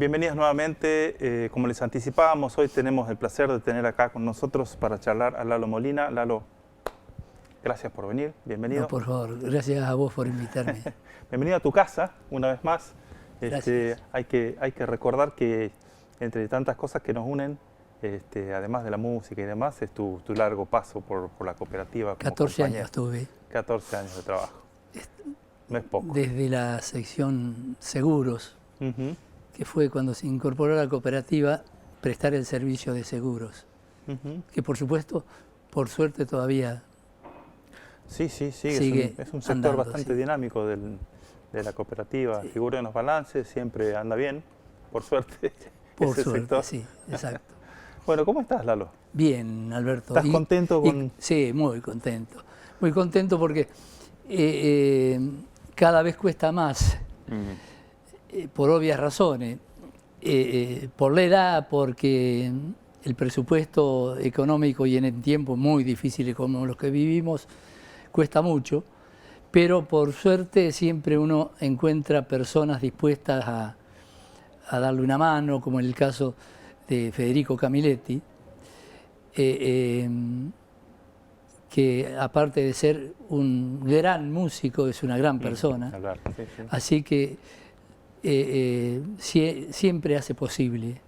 Bienvenidos nuevamente. Como les anticipábamos, hoy tenemos el placer de tener acá con nosotros para charlar a Lalo Molina. Lalo, gracias por venir. Bienvenido. No, por favor, gracias a vos por invitarme. Bienvenido a tu casa, una vez más. Gracias. Hay que recordar que entre tantas cosas que nos unen, además de la música y demás, es tu largo paso por la cooperativa. Como 14 compañero. años tuve. 14 años de trabajo. No es poco. Desde la sección seguros, que fue cuando se incorporó a la cooperativa, prestar el servicio de seguros. Que por supuesto, por suerte todavía Sí, sigue es un sector andando, bastante sí. dinámico de la cooperativa. Sí. Figura en los balances, siempre anda bien, por suerte. Por ese suerte, sector. sí, exacto. Bueno, ¿cómo estás, Lalo? Bien, Alberto. ¿Estás contento con...? Sí, muy contento. Muy contento porque cada vez cuesta más, por obvias razones. Por la edad, porque el presupuesto económico y en el tiempo muy difíciles como los que vivimos, cuesta mucho, pero por suerte siempre uno encuentra personas dispuestas a darle una mano, como en el caso de Federico Camilletti, que aparte de ser un gran músico, es una gran persona. Sí. Así que siempre hace posible.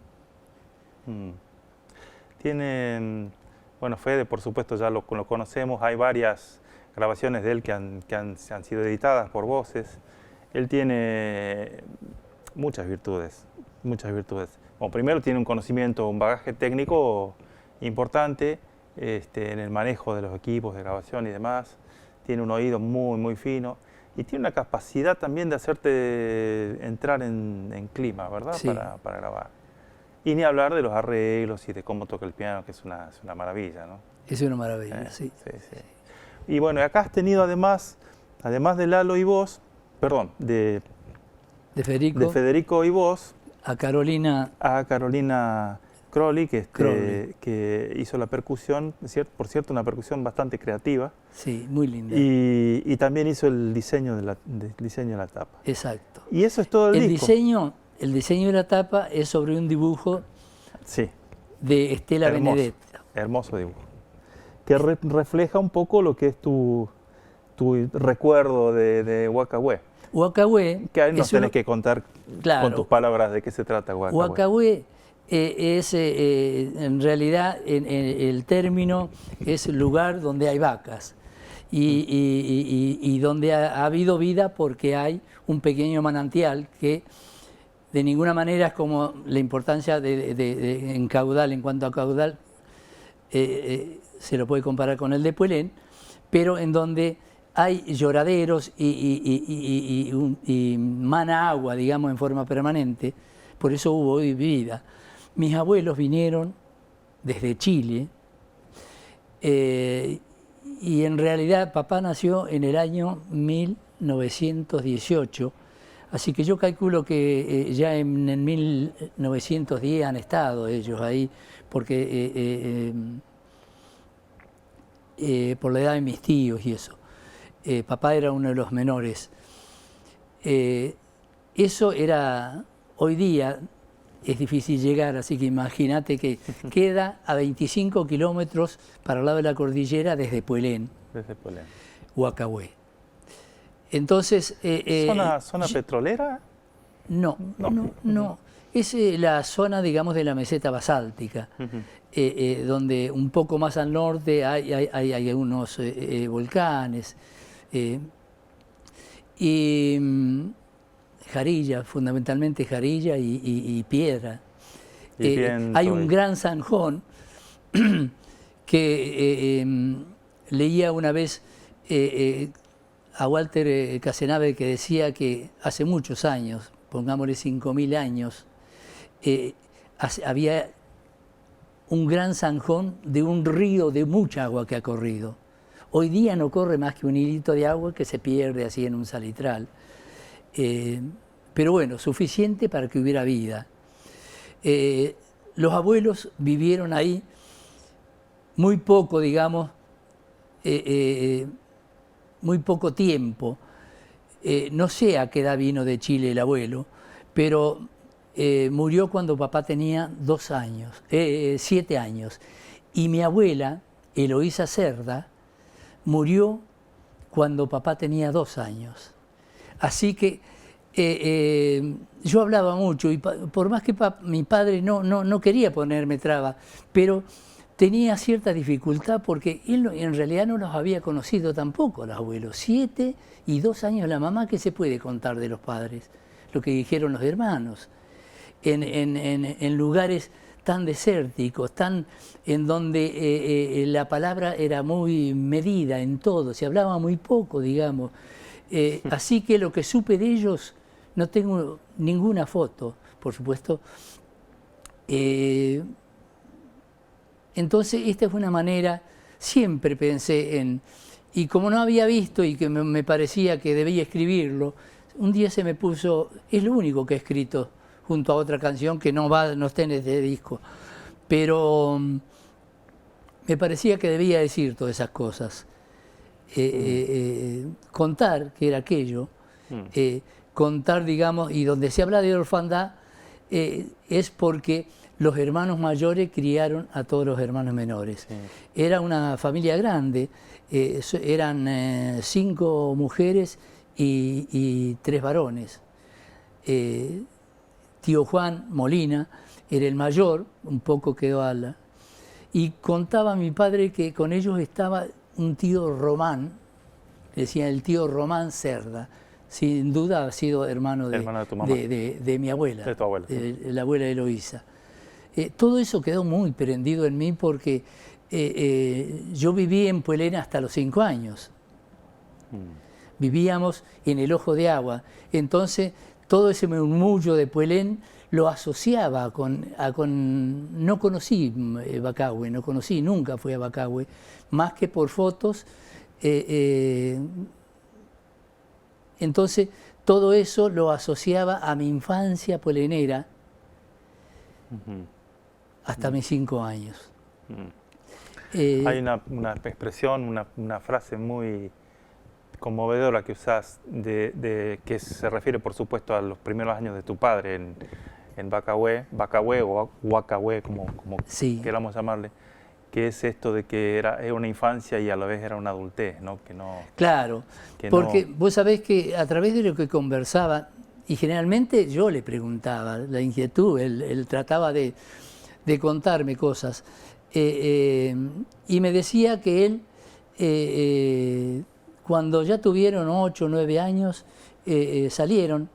Tienen, bueno, Fede, por supuesto, ya lo conocemos, hay varias grabaciones de él que han sido editadas por voces. Él tiene muchas virtudes, muchas virtudes. Bueno, primero tiene un conocimiento, un bagaje técnico importante en el manejo de los equipos de grabación y demás. Tiene un oído muy, muy fino y tiene una capacidad también de hacerte entrar en clima, ¿verdad? Sí. Para grabar. Y ni hablar de los arreglos y de cómo toca el piano, que es una maravilla, ¿no? Es una maravilla, sí. Y bueno, acá has tenido además de Lalo y vos, perdón, de Federico y vos, a Carolina Crowley, Crowley. que hizo la percusión, por cierto, una percusión bastante creativa. Sí, muy linda. Y también hizo el diseño de la tapa. Exacto. Y eso es todo el disco. El diseño de la tapa es sobre un dibujo Sí. de Estela Benedetta. Hermoso dibujo. Que refleja un poco lo que es tu recuerdo de Huacahué. Huacahué. Que ahí nos tenés que contar con tus palabras de qué se trata Huacahué. Huacahué es, en realidad, el término es el lugar donde hay vacas y donde ha habido vida porque hay un pequeño manantial que de ninguna manera es como la importancia en caudal, en cuanto a caudal, se lo puede comparar con el de Puelén, pero en donde hay lloraderos y mana agua, digamos, en forma permanente, por eso hubo vida. Mis abuelos vinieron desde Chile y en realidad papá nació en el año 1918, así que yo calculo que ya en 1910 han estado ellos ahí, porque por la edad de mis tíos y eso. Papá era uno de los menores. Eso era, hoy día es difícil llegar, así que imagínate que queda a 25 kilómetros para el lado de la cordillera desde Puelén. Desde Puelén. Huacahué. Entonces... ¿Zona petrolera? No. Es la zona, digamos, de la meseta basáltica, donde un poco más al norte hay unos volcanes. Jarilla, fundamentalmente jarilla y piedra. Hay un gran zanjón que leía una vez a Walter Casenave, que decía que hace muchos años, pongámosle 5.000 años, había un gran zanjón de un río de mucha agua que ha corrido. Hoy día no corre más que un hilito de agua que se pierde así en un salitral. Pero bueno, suficiente para que hubiera vida. Los abuelos vivieron ahí muy poco, digamos, muy poco tiempo. No sé a qué edad vino de Chile el abuelo, pero murió cuando papá tenía 7 años. Y mi abuela, Eloísa Cerda, murió cuando papá tenía 2 años. Así que yo hablaba mucho y por más que mi padre no quería ponerme traba, pero tenía cierta dificultad porque él en realidad no los había conocido tampoco, los abuelos. 7 y 2 años la mamá, ¿qué se puede contar de los padres? Lo que dijeron los hermanos. En lugares tan desérticos, en donde la palabra era muy medida en todo, se hablaba muy poco, digamos. Así que lo que supe de ellos, no tengo ninguna foto, por supuesto. Entonces, esta fue una manera, siempre pensé en... Y como no había visto y que me parecía que debía escribirlo, un día se me puso, es lo único que he escrito, junto a otra canción que no está en este disco, pero me parecía que debía decir todas esas cosas. Contar que era aquello, contar, digamos, y donde se habla de orfandad es porque los hermanos mayores criaron a todos los hermanos menores. Sí. Era una familia grande, eran 5 mujeres y 3 varones. Tío Juan Molina era el mayor, un poco quedó ala. Y contaba mi padre que con ellos estaba un tío Román, decía el tío Román Cerda, sin duda ha sido hermano de tu mamá. De mi abuela, de tu abuela, sí. La abuela Eloísa. Todo eso quedó muy prendido en mí porque yo viví en Puelén hasta los 5 años. Vivíamos en el Ojo de Agua, entonces todo ese murmullo de Puelén lo asociaba con... No conocí Bacahue, nunca fui a Bacahue, más que por fotos. Entonces todo eso lo asociaba a mi infancia puelenera hasta mis 5 años. Hay una expresión, una frase muy conmovedora que usás, que se refiere por supuesto a los primeros años de tu padre en Bacahue o Huacahue, como sí, queramos llamarle, que es esto de que era una infancia y a la vez era una adultez, ¿no? Claro, porque vos sabés que a través de lo que conversaba, y generalmente yo le preguntaba la inquietud, él trataba de contarme cosas, y me decía que él, cuando ya tuvieron 8 o 9 años, salieron.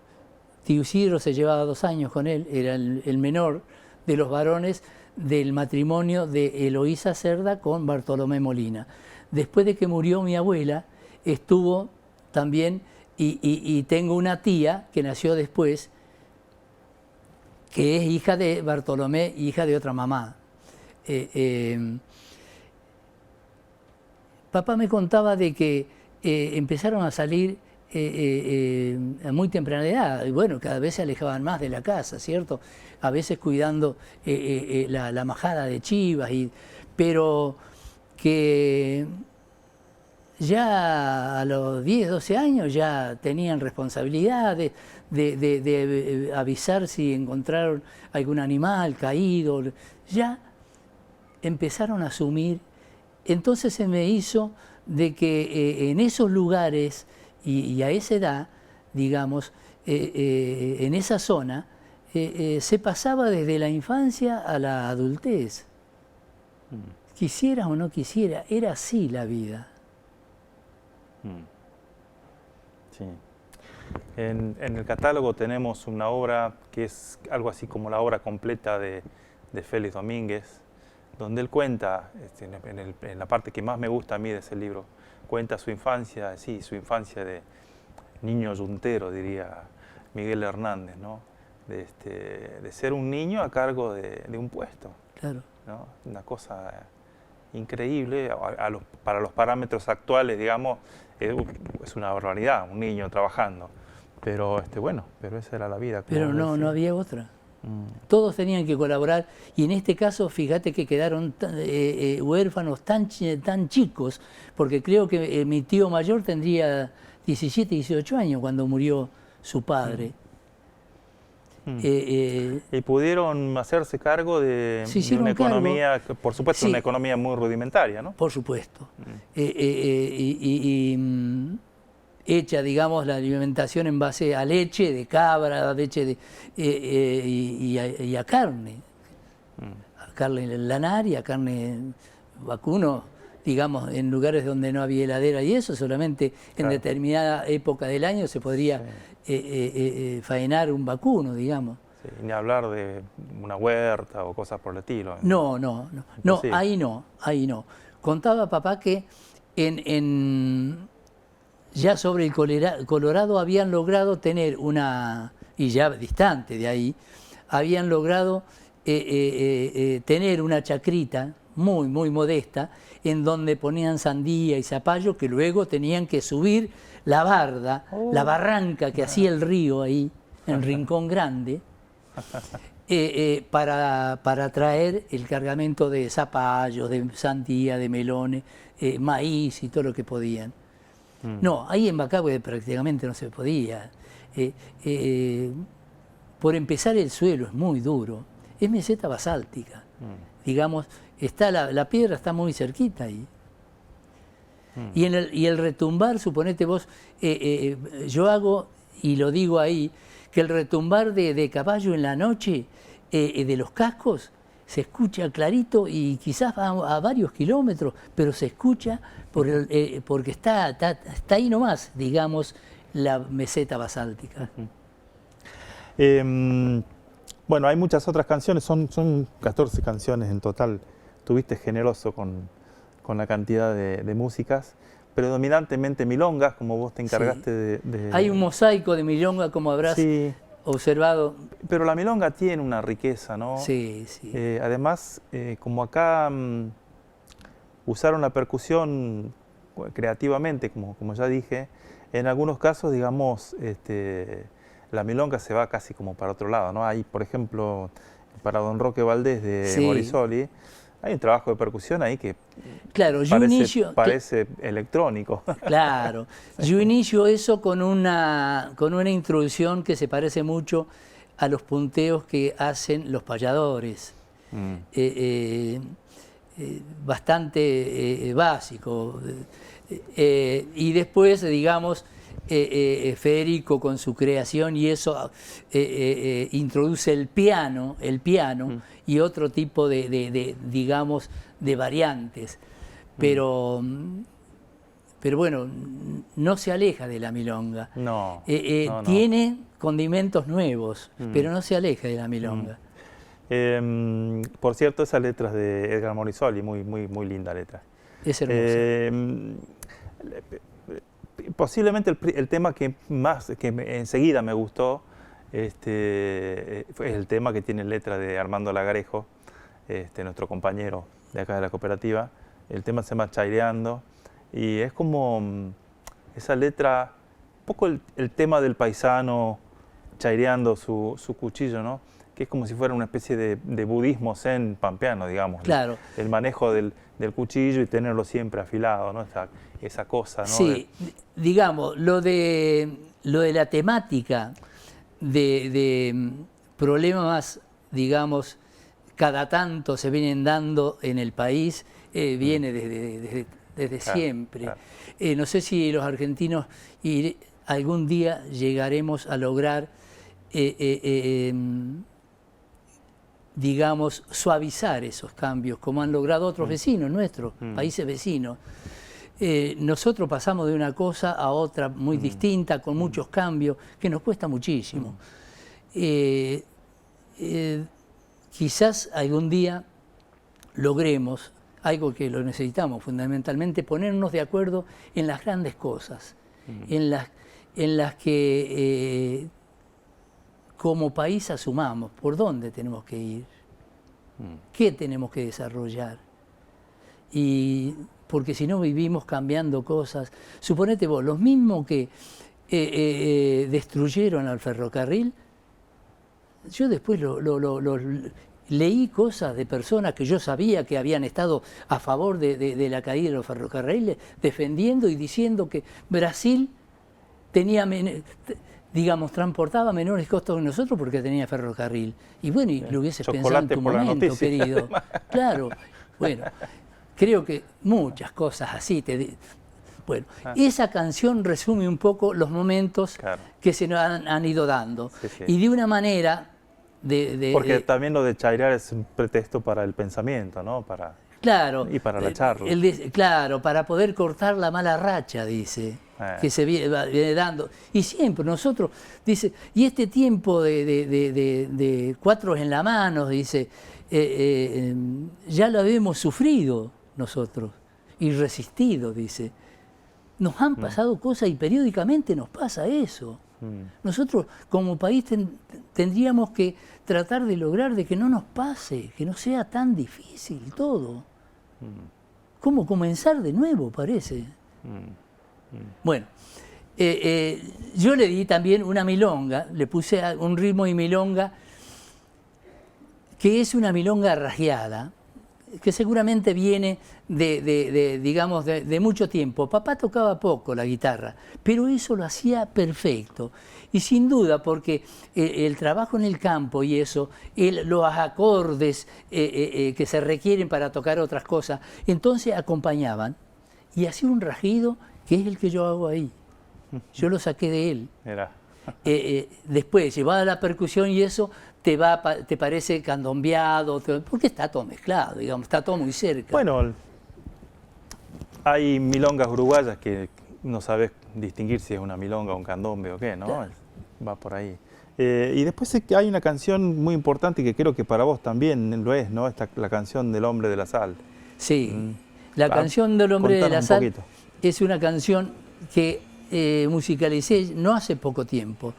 Tío Isidro se llevaba 2 años con él, era el menor de los varones del matrimonio de Eloísa Cerda con Bartolomé Molina. Después de que murió mi abuela, estuvo también, y tengo una tía que nació después, que es hija de Bartolomé, hija de otra mamá. Papá me contaba de que empezaron a salir a muy temprana edad, y bueno, cada vez se alejaban más de la casa, ¿cierto? A veces cuidando la majada de chivas, pero que ya a los 10, 12 años ya tenían responsabilidad de avisar si encontraron algún animal caído, ya empezaron a asumir. Entonces se me hizo de que en esos lugares y a esa edad, digamos, en esa zona, se pasaba desde la infancia a la adultez. Quisiera o no quisiera, era así la vida. Sí. En el catálogo tenemos una obra que es algo así como la obra completa de Félix Domínguez, donde él cuenta, en la parte que más me gusta a mí de ese libro, cuenta su infancia, sí, su infancia de niño yuntero, diría Miguel Hernández, ¿no? De ser un niño a cargo de un puesto. Claro. ¿No? Una cosa increíble, para los parámetros actuales, digamos, es una barbaridad, un niño trabajando. Pero bueno, pero esa era la vida. Pero no había otra. Todos tenían que colaborar, y en este caso fíjate que quedaron huérfanos tan chicos, porque creo que mi tío mayor tendría 17, 18 años cuando murió su padre. Y pudieron hacerse cargo de una economía, por supuesto, sí, una economía muy rudimentaria, ¿no? Por supuesto. Hecha, digamos, la alimentación en base a leche de cabra, leche y a carne. A carne lanar y a carne vacuno, digamos, en lugares donde no había heladera y eso, solamente en determinada época del año se podría faenar un vacuno, digamos. Sí, ni hablar de una huerta o cosas por el estilo. No, ahí no. Contaba papá que ya sobre el Colorado habían logrado tener una, y ya distante de ahí, habían logrado tener una chacrita muy, muy modesta, en donde ponían sandía y zapallo, que luego tenían que subir la barda, la barranca que hacía el río ahí, en Rincón Grande, para traer el cargamento de zapallos, de sandía, de melones, maíz y todo lo que podían. No, ahí en Bacahue prácticamente no se podía. Por empezar, el suelo es muy duro, es meseta basáltica. Digamos, la piedra está muy cerquita ahí. Y el retumbar, suponete vos, yo hago, y lo digo ahí, que el retumbar de caballo en la noche, de los cascos, se escucha clarito y quizás a varios kilómetros, pero se escucha porque está ahí nomás, digamos, la meseta basáltica. Bueno, hay muchas otras canciones, son 14 canciones en total. Tuviste generoso con la cantidad de músicas, predominantemente milongas, como vos te encargaste de... Hay un mosaico de milonga, como habrás observado. Pero la milonga tiene una riqueza, ¿no? Sí, sí. Además, como acá usaron la percusión creativamente, como ya dije, en algunos casos, digamos, la milonga se va casi como para otro lado, ¿no? Hay, por ejemplo, para Don Roque Valdés de Morisoli, hay un trabajo de percusión ahí que parece electrónico. Claro, yo inicio eso con una introducción que se parece mucho a los punteos que hacen los payadores. Bastante básico. Y después, digamos, Federico con su creación y eso introduce el piano y otro tipo digamos, de variantes. Pero bueno, no se aleja de la milonga. No. Tiene condimentos nuevos, pero no se aleja de la milonga. Por cierto, esas letras de Edgar Morisoli, muy, muy, muy linda letra. Es hermoso. Posiblemente el tema que enseguida me gustó fue el tema que tiene letra de Armando Lagarejo, nuestro compañero de acá de la cooperativa. El tema se llama Chaireando y es como esa letra, un poco el tema del paisano chaireando su cuchillo, ¿no? Que es como si fuera una especie de budismo zen pampeano, digamos. Claro. El manejo del cuchillo y tenerlo siempre afilado, ¿no? Esa cosa, ¿no? Sí, digamos, lo de la temática de problemas, digamos, cada tanto se vienen dando en el país, viene desde siempre. Claro. No sé si los argentinos algún día llegaremos a lograr digamos, suavizar esos cambios, como han logrado otros vecinos nuestros, países vecinos. Nosotros pasamos de una cosa a otra muy distinta, con muchos cambios, que nos cuesta muchísimo. Quizás algún día logremos, algo que lo necesitamos fundamentalmente, ponernos de acuerdo en las grandes cosas, en las que como país asumamos por dónde tenemos que ir, qué tenemos que desarrollar. Y porque si no vivimos cambiando cosas. Suponete vos, los mismos que destruyeron al ferrocarril, yo después leí cosas de personas que yo sabía que habían estado a favor de la caída de los ferrocarriles, defendiendo y diciendo que Brasil digamos, transportaba menores costos que nosotros porque tenía ferrocarril. Y bueno, y lo hubieses pensado en Chocolate tu por la momento, noticia. querido. Claro, bueno, creo que muchas cosas así Bueno, esa canción resume un poco los momentos Claro. que se nos han ido dando. Sí, sí. Y de una manera Porque también lo de chairear es un pretexto para el pensamiento, ¿no? claro, Y para la charla. claro, para poder cortar la mala racha, dice, que se viene dando. Y siempre nosotros, dice, y este tiempo de cuatros en la mano, dice, ya lo habíamos sufrido nosotros y resistido, dice. Nos han pasado cosas y periódicamente nos pasa eso. Nosotros como país tendríamos que tratar de lograr de que no nos pase, que no sea tan difícil todo. ¿Cómo comenzar de nuevo, parece? Bueno, yo le di también una milonga, le puse un ritmo y milonga, que es una milonga rasgueada, que seguramente viene digamos, de mucho tiempo. Papá tocaba poco la guitarra, pero eso lo hacía perfecto. Y sin duda, porque el trabajo en el campo y eso, los acordes que se requieren para tocar otras cosas, entonces acompañaban y hacía un rasguido que es el que yo hago ahí. Yo lo saqué de él. Mira. Después, llevada a la percusión y eso, te parece candombeado, porque está todo mezclado, digamos, está todo muy cerca. Bueno, hay milongas uruguayas que no sabes distinguir si es una milonga o un candombe o qué, ¿no? Claro. Va por ahí. Y después sé que hay una canción muy importante que creo que para vos también lo es, ¿no? La canción del Hombre de la Sal. Sí, la canción del Hombre de la Contanos un Sal poquito. es una canción que musicalicé no hace poco tiempo.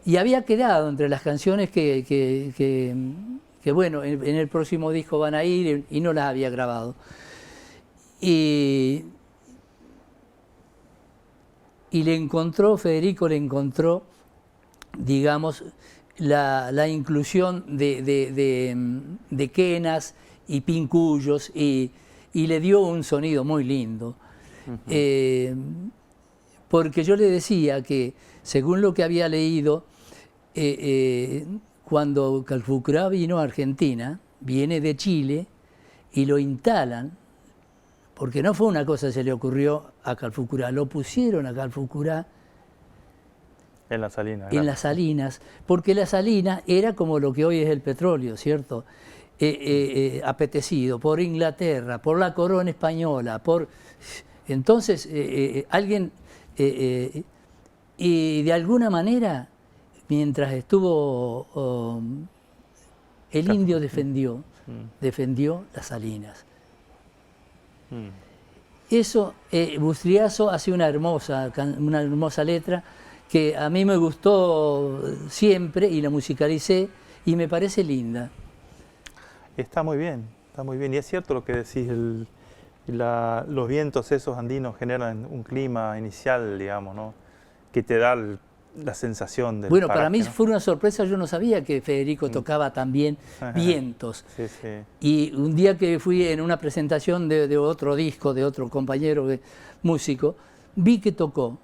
Y había quedado entre las canciones que bueno, en el próximo disco van a ir y no las había grabado. Y Federico le encontró, digamos, la inclusión de quenas y pincuyos y le dio un sonido muy lindo. Porque yo le decía que, según lo que había leído, cuando Calfucurá vino a Argentina, viene de Chile y lo instalan, porque no fue una cosa que se le ocurrió a Calfucurá, lo pusieron a Calfucurá En las Salinas. en las Salinas, porque la Salina era como lo que hoy es el petróleo, ¿cierto? Apetecido por Inglaterra, por la corona española, entonces alguien, y de alguna manera, mientras estuvo, el indio defendió las Salinas. Eso, Bustriazo hace una hermosa letra que a mí me gustó siempre y la musicalicé y me parece linda. Está muy bien, está muy bien. Y es cierto lo que decís, los vientos esos andinos generan un clima inicial, digamos, ¿no? Que te da la sensación del Bueno, paraje, para mí ¿no? fue una sorpresa, yo no sabía que Federico tocaba también vientos. Sí, sí. Y un día que fui en una presentación de otro disco, de otro compañero músico, vi que tocó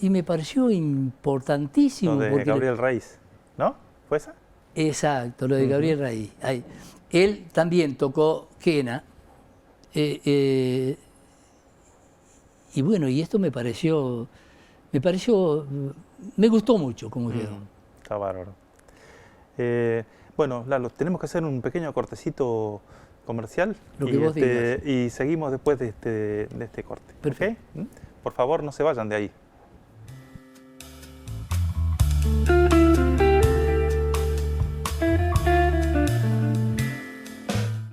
y me pareció importantísimo. Lo de porque Gabriel Raiz, ¿no? ¿Fue esa? Exacto, lo de Gabriel Raiz. Ahí. Él también tocó quena. Y bueno, y esto me gustó mucho como quedó. Está bárbaro. Bueno, Lalo, tenemos que hacer un pequeño cortecito comercial Lo que vos digas. y seguimos después de este corte. Perfecto. ¿Ok? Por favor, no se vayan de ahí.